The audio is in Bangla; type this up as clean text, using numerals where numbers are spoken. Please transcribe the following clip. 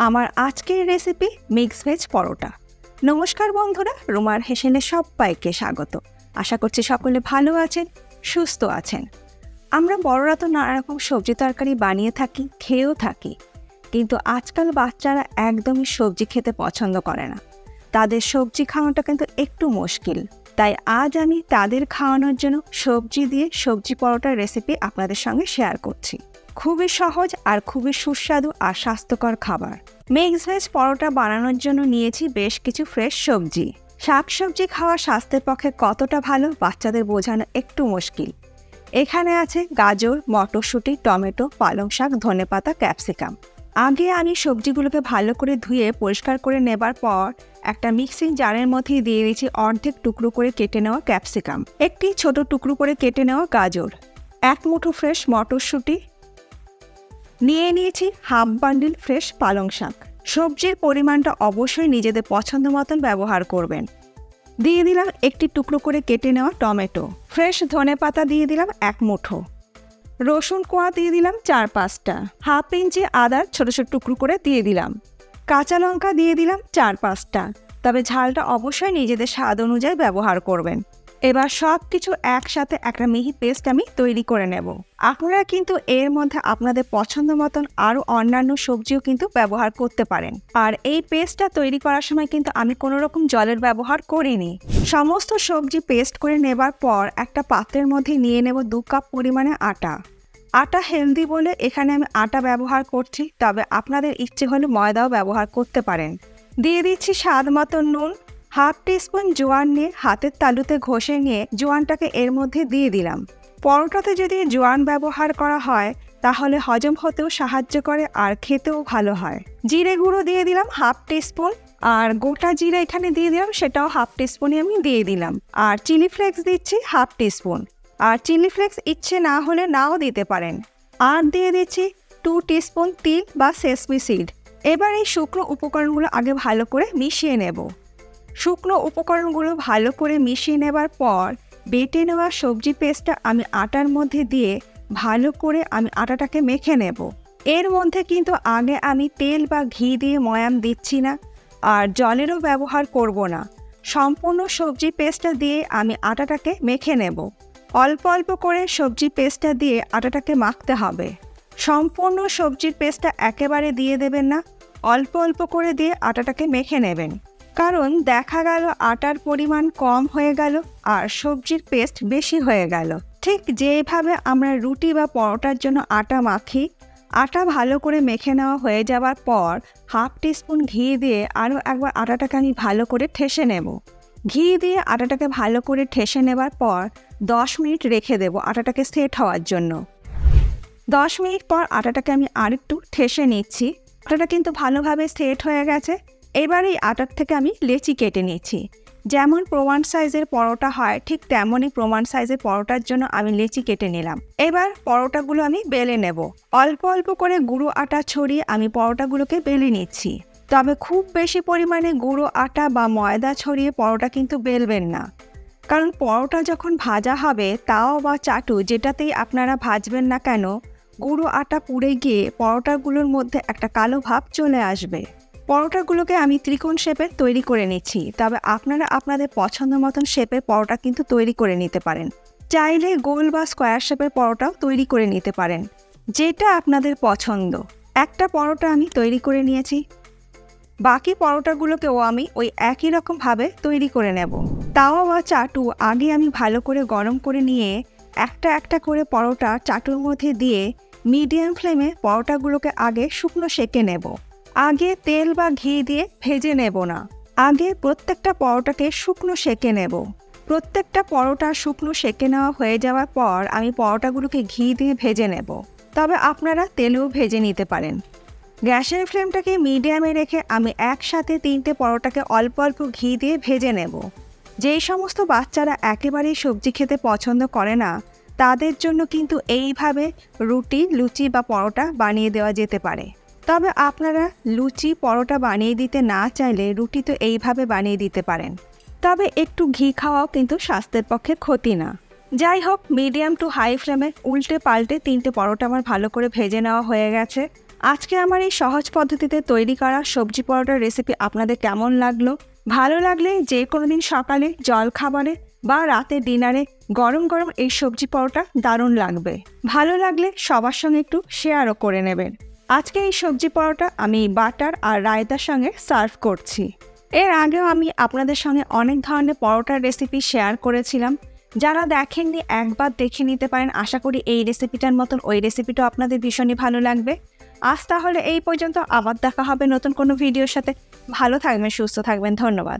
আমার আজকের রেসিপি মিক্স ভেজ পরোটা। নমস্কার বন্ধুরা, রুমার হেসেলে সবাইকে স্বাগত। আশা করছি সকলে ভালো আছেন, সুস্থ আছেন। আমরা বড়রা তো নানা রকম সবজি তরকারি বানিয়ে থাকি, খেয়েও থাকি, কিন্তু আজকাল বাচ্চারা একদমই সবজি খেতে পছন্দ করে না। তাদের সবজি খাওয়াটা কিন্তু একটু মুশকিল। তাই আজ আমি তাদের খাওয়ানোর জন্য সবজি দিয়ে সবজি পরোটার রেসিপি আপনাদের সঙ্গে শেয়ার করছি। খুবই সহজ আর খুবই সুস্বাদু আর স্বাস্থ্যকর খাবার। মিক্স ভেজ পরোটা বানানোর জন্য নিয়েছি বেশ কিছু ফ্রেশ সবজি। শাকসবজি খাওয়া স্বাস্থ্যের পক্ষে কতটা ভালো বাচ্চাদের বোঝানো একটু মুশকিল। এখানে আছে গাজর, মটরশুঁটি, টমেটো, পালং শাক, ধনেপাতা, ক্যাপসিকাম। আগে আমি সবজিগুলোকে ভালো করে ধুয়ে পরিষ্কার করে নেবার পর একটা মিক্সিং জারের মধ্যে দিয়ে দিয়েছি অর্ধেক টুকরো করে কেটে নেওয়া ক্যাপসিকাম, একটি ছোট টুকরো করে কেটে নেওয়া গাজর, এক মুঠো ফ্রেশ মটরশুঁটি, নিয়ে নিয়েছি হাফ বান্ডিল ফ্রেশ পালং শাক। সবজির পরিমাণটা অবশ্যই নিজেদের পছন্দ মতন ব্যবহার করবেন। দিয়ে দিলাম একটি টুকরো করে কেটে নেওয়া টমেটো, ফ্রেশ ধনেপাতা দিয়ে দিলাম এক মুঠো, রসুন কোয়া দিয়ে দিলাম 4-5টা, হাফ ইঞ্চি আদা ছোট ছোট টুকরো করে দিয়ে দিলাম, কাঁচা লঙ্কা দিয়ে দিলাম 4-5টা, তবে ঝালটা অবশ্যই নিজেদের স্বাদ অনুযায়ী ব্যবহার করবেন। এবার সব কিছু একসাথে একটা মিহি পেস্ট আমি তৈরি করে নেব। আপনারা কিন্তু এর মধ্যে আপনাদের পছন্দ মতন আরও অন্যান্য সবজিও কিন্তু ব্যবহার করতে পারেন। আর এই পেস্টটা তৈরি করার সময় কিন্তু আমি কোনো রকম জলের ব্যবহার করিনি। সমস্ত সবজি পেস্ট করে নেবার পর একটা পাত্রের মধ্যে নিয়ে নেব 2 কাপ পরিমাণে আটা। আটা হেলদি বলে এখানে আমি আটা ব্যবহার করছি, তবে আপনাদের ইচ্ছে হলে ময়দাও ব্যবহার করতে পারেন। দিয়ে দিচ্ছি স্বাদ মতন নুন, হাফ টিস্পুন জোয়ান নিয়ে হাতের তালুতে ঘষে নিয়ে জোয়ানটাকে এর মধ্যে দিয়ে দিলাম। পরোটাতে যদি জোয়ান ব্যবহার করা হয় তাহলে হজম হতেও সাহায্য করে আর খেতেও ভালো হয়। জিরে গুঁড়ো দিয়ে দিলাম হাফ টিস্পুন, আর গোটা জিরে এখানে দিয়ে দিলাম, সেটাও হাফ টিস্পুনই আমি দিয়ে দিলাম। আর চিলি ফ্লেক্স দিচ্ছি হাফ টিস্পুন, আর চিলি ফ্লেক্স ইচ্ছে না হলে নাও দিতে পারেন। আর দিয়ে দিচ্ছি 2 টিস্পুন তিল বা সেসমি সিড। এবার এই শুকনো উপকরণগুলো আগে ভালো করে মিশিয়ে নেব। শুকনো উপকরণগুলো ভালো করে মিশিয়ে নেবার পর বেটে নেওয়া সবজি পেস্টটা আমি আটার মধ্যে দিয়ে ভালো করে আমি আটাটাকে মেখে নেব। এর মধ্যে কিন্তু আগে আমি তেল বা ঘি দিয়ে ময়াম দিচ্ছি না, আর জলেরও ব্যবহার করব না। সম্পূর্ণ সবজি পেস্টটা দিয়ে আমি আটাটাকে মেখে নেব। অল্প অল্প করে সবজি পেস্টটা দিয়ে আটাটাকে মাখতে হবে। সম্পূর্ণ সবজির পেস্টটা একেবারে দিয়ে দেবেন না, অল্প অল্প করে দিয়ে আটাটাকে মেখে নেবেন। কারণ দেখা গেল আটার পরিমাণ কম হয়ে গেল আর সবজির পেস্ট বেশি হয়ে গেল। ঠিক যেভাবে আমরা রুটি বা পরোটার জন্য আটা মাখি, আটা ভালো করে মেখে নেওয়া হয়ে যাওয়ার পর হাফ টিস্পুন ঘি দিয়ে আরও একবার আটাটাকে আমি ভালো করে ঠেসে নেব। ঘি দিয়ে আটাটাকে ভালো করে ঠেসে নেবার পর 10 মিনিট রেখে দেব আটাটাকে সেট হওয়ার জন্য। 10 মিনিট পর আটাটাকে আমি আরেকটু ঠেসে নিচ্ছি। আটাটা কিন্তু ভালোভাবে সেট হয়ে গেছে। এবার এই আটার থেকে আমি লেচি কেটে নিচ্ছি। যেমন প্রমাণ সাইজের পরোটা হয় ঠিক তেমনই প্রমাণ সাইজের পরোটার জন্য আমি লেচি কেটে নিলাম। এবার পরোটাগুলো আমি বেলে নেব। অল্প অল্প করে গুঁড়ো আটা ছড়িয়ে আমি পরোটাগুলোকে বেলে নিচ্ছি। তবে খুব বেশি পরিমাণে গুঁড়ো আটা বা ময়দা ছড়িয়ে পরোটা কিন্তু বেলবেন না, কারণ পরোটা যখন ভাজা হবে তাও বা চাটু যেটাতেই আপনারা ভাজবেন না কেন, গুঁড়ো আটা পুড়ে গিয়ে পরোটাগুলোর মধ্যে একটা কালো ভাব চলে আসবে। পরোটাগুলোকে আমি ত্রিকোণ শেপের তৈরি করে নিচ্ছি, তবে আপনারা আপনাদের পছন্দ মতন শেপের পরোটা কিন্তু তৈরি করে নিতে পারেন। চাইলে গোল বা স্কোয়ার শেপের পরোটাও তৈরি করে নিতে পারেন, যেটা আপনাদের পছন্দ। একটা পরোটা আমি তৈরি করে নিয়েছি, বাকি পরোটাগুলোকেও আমি ওই একই রকমভাবে তৈরি করে নেব। তাওয়া বা চাটু আগে আমি ভালো করে গরম করে নিয়ে একটা একটা করে পরোটা চাটুর মধ্যে দিয়ে মিডিয়াম ফ্লেমে পরোটাগুলোকে আগে শুকনো সেঁকে নেব। আগে তেল বা ঘি দিয়ে ভেজে নেব না, আগে প্রত্যেকটা পরোটাকে শুকনো সেঁকে নেব। প্রত্যেকটা পরোটা শুকনো সেঁকে নেওয়া হয়ে যাওয়ার পর আমি পরোটাগুলোকে ঘি দিয়ে ভেজে নেব, তবে আপনারা তেলেও ভেজে নিতে পারেন। গ্যাসের ফ্লেমটাকে মিডিয়ামে রেখে আমি একসাথে 3টে পরোটাকে অল্প অল্প ঘি দিয়ে ভেজে নেব। যেই সমস্ত বাচ্চারা একেবারেই সবজি খেতে পছন্দ করে না তাদের জন্য কিন্তু এইভাবে রুটি, লুচি বা পরোটা বানিয়ে দেওয়া যেতে পারে। তবে আপনারা লুচি, পরোটা বানিয়ে দিতে না চাইলে রুটি তো এইভাবে বানিয়ে দিতে পারেন। তবে একটু ঘি খাওয়াও কিন্তু স্বাস্থ্যের পক্ষে ক্ষতি না। যাই হোক, মিডিয়াম টু হাই ফ্লেমে উল্টে পাল্টে 3টে পরোটা আমার ভালো করে ভেজে নেওয়া হয়ে গেছে। আজকে আমার এই সহজ পদ্ধতিতে তৈরি করা সবজি পরোটার রেসিপি আপনাদের কেমন লাগলো? ভালো লাগলে যে কোনো দিন সকালে জলখাবারে বা রাতে ডিনারে গরম গরম এই সবজি পরোটা দারুণ লাগবে। ভালো লাগলে সবার সঙ্গে একটু শেয়ারও করে নেবেন। আজকে এই সবজি পরোটা আমি বাটার আর রায়তার সঙ্গে সার্ভ করছি। এর আগেও আমি আপনাদের সঙ্গে অনেক ধরনের পরোটার রেসিপি শেয়ার করেছিলাম। যারা দেখেননি একবার দেখে নিতে পারেন। আশা করি এই রেসিপিটার মতন ওই রেসিপিটাও আপনাদের ভীষণই ভালো লাগবে। আজ তাহলে এই পর্যন্ত, আবার দেখা হবে নতুন কোনো ভিডিওর সাথে। ভালো থাকবেন, সুস্থ থাকবেন। ধন্যবাদ।